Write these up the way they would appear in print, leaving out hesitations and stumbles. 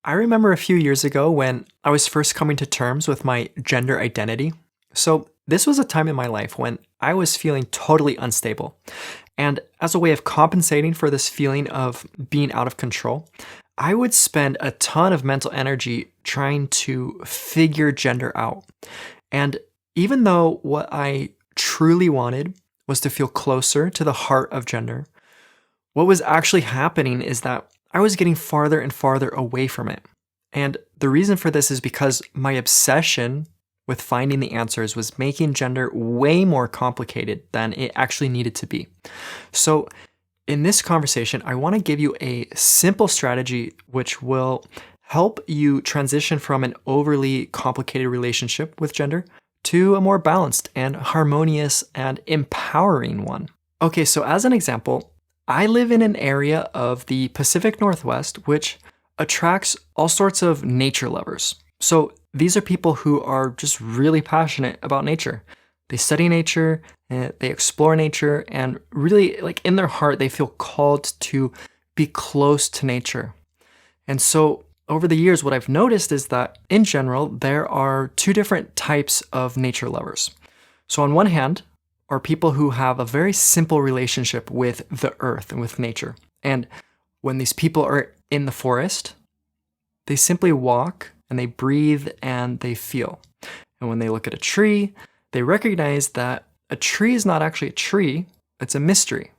I remember a few years ago when I was first coming to terms with my gender identity. So, this was a time in my life when I was feeling totally unstable. And as a way of compensating for this feeling of being out of control, I would spend a ton of mental energy trying to figure gender out. And even though what I truly wanted was to feel closer to the heart of gender, what was actually happening is that I was getting farther and farther away from it. And the reason for this is because my obsession with finding the answers was making gender way more complicated than it actually needed to be. So, in this conversation, I want to give you a simple strategy which will help you transition from an overly complicated relationship with gender to a more balanced and harmonious and empowering one. Okay, so as an example, I live in an area of the Pacific Northwest which attracts all sorts of nature lovers. So these are people who are just really passionate about nature. They study nature, they explore nature, and really, like in their heart, they feel called to be close to nature. And so over the years, what I've noticed is that in general, there are two different types of nature lovers. So on one hand, are people who have a very simple relationship with the earth and with nature. And when these people are in the forest, they simply walk and they breathe and they feel. And when they look at a tree, they recognize that a tree is not actually a tree, it's a mystery.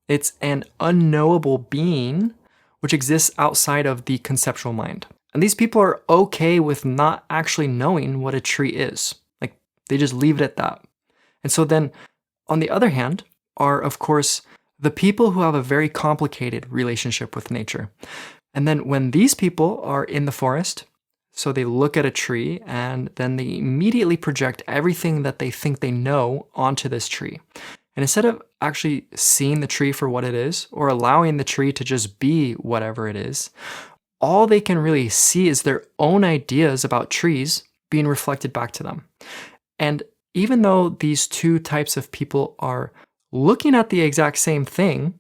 It's an unknowable being which exists outside of the conceptual mind. And these people are okay with not actually knowing what a tree is. Like, they just leave it at that. And so then, on the other hand, are, of course, the people who have a very complicated relationship with nature. And then when these people are in the forest, so they look at a tree and then they immediately project everything that they think they know onto this tree. And instead of actually seeing the tree for what it is or allowing the tree to just be whatever it is, all they can really see is their own ideas about trees being reflected back to them. And even though these two types of people are looking at the exact same thing,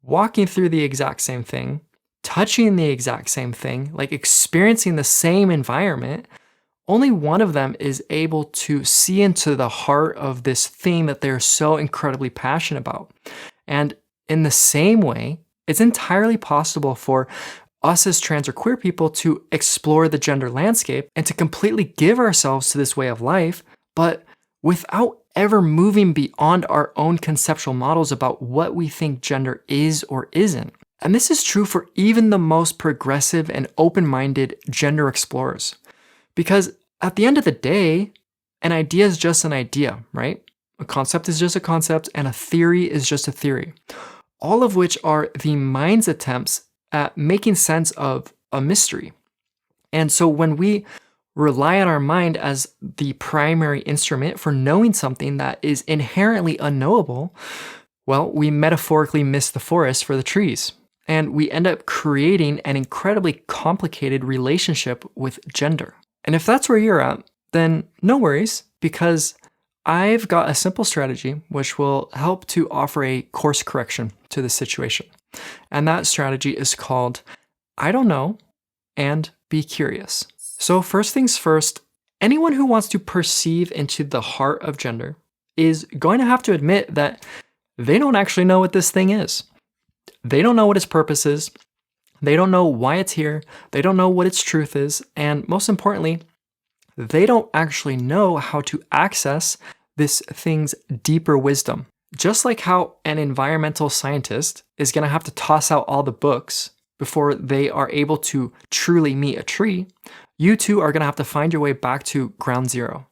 walking through the exact same thing, touching the exact same thing, like experiencing the same environment, only one of them is able to see into the heart of this thing that they're so incredibly passionate about. And in the same way, it's entirely possible for us as trans or queer people to explore the gender landscape and to completely give ourselves to this way of life, but without ever moving beyond our own conceptual models about what we think gender is or isn't. And this is true for even the most progressive and open-minded gender explorers. Because at the end of the day, an idea is just an idea, right? A concept is just a concept, and a theory is just a theory. All of which are the mind's attempts at making sense of a mystery. And so when we rely on our mind as the primary instrument for knowing something that is inherently unknowable, well, we metaphorically miss the forest for the trees. And we end up creating an incredibly complicated relationship with gender. And if that's where you're at, then no worries, because I've got a simple strategy which will help to offer a course correction to the situation. And that strategy is called I don't know and be curious. So first things first, anyone who wants to perceive into the heart of gender is going to have to admit that they don't actually know what this thing is. They don't know what its purpose is. They don't know why it's here. They don't know what its truth is. And most importantly, they don't actually know how to access this thing's deeper wisdom. Just like how an environmental scientist is going to have to toss out all the books before they are able to truly meet a tree, you too are going to have to find your way back to ground zero,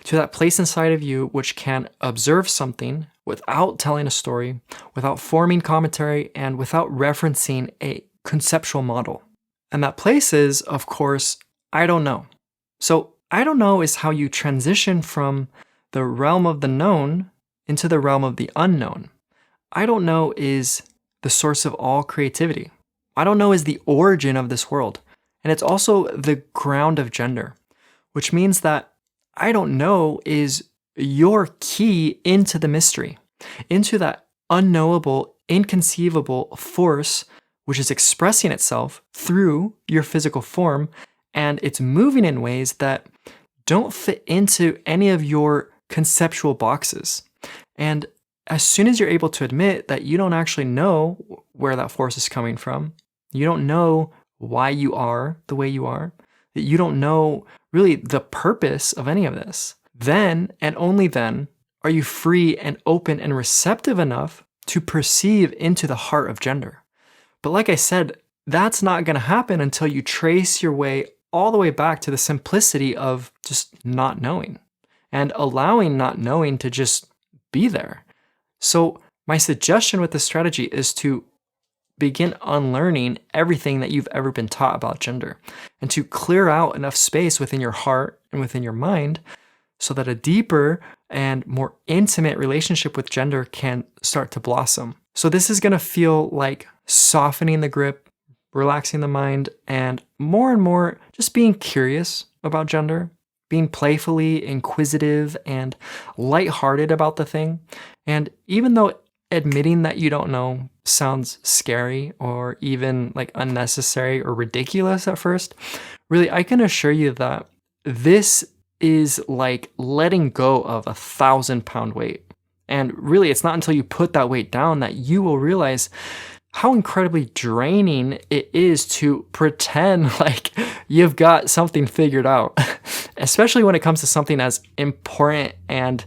to that place inside of you which can observe something without telling a story, without forming commentary, and without referencing a conceptual model. And that place is, of course, I don't know. So I don't know is how you transition from the realm of the known into the realm of the unknown. I don't know is the source of all creativity. I don't know is the origin of this world. And it's also the ground of gender, which means that I don't know is your key into the mystery, into that unknowable, inconceivable force which is expressing itself through your physical form, and it's moving in ways that don't fit into any of your conceptual boxes. And as soon as you're able to admit that you don't actually know where that force is coming from, you don't know why you are the way you are, that you don't know really the purpose of any of this, then and only then are you free and open and receptive enough to perceive into the heart of gender. But like I said, that's not going to happen until you trace your way all the way back to the simplicity of just not knowing and allowing not knowing to just be there. So my suggestion with this strategy is to begin unlearning everything that you've ever been taught about gender and to clear out enough space within your heart and within your mind so that a deeper and more intimate relationship with gender can start to blossom. So this is going to feel like softening the grip, relaxing the mind, and more just being curious about gender, being playfully inquisitive and lighthearted about the thing. And even though admitting that you don't know sounds scary or even like unnecessary or ridiculous at first, really, I can assure you that this is like letting go of 1,000-pound weight. And really, it's not until you put that weight down that you will realize how incredibly draining it is to pretend like you've got something figured out, especially when it comes to something as important and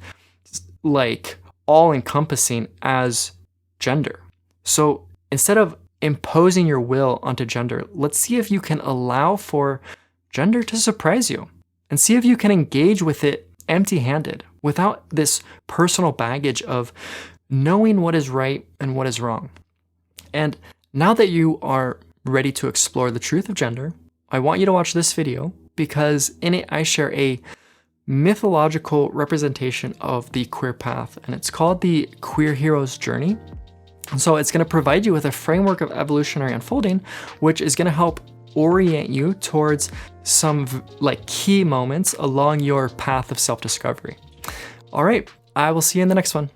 like all-encompassing as gender. So instead of imposing your will onto gender, let's see if you can allow for gender to surprise you and see if you can engage with it empty-handed without this personal baggage of knowing what is right and what is wrong. And now that you are ready to explore the truth of gender, I want you to watch this video because in it I share a mythological representation of the queer path, and it's called the Queer Hero's Journey. And so it's going to provide you with a framework of evolutionary unfolding, which is going to help orient you towards some like key moments along your path of self-discovery. All right, I will see you in the next one.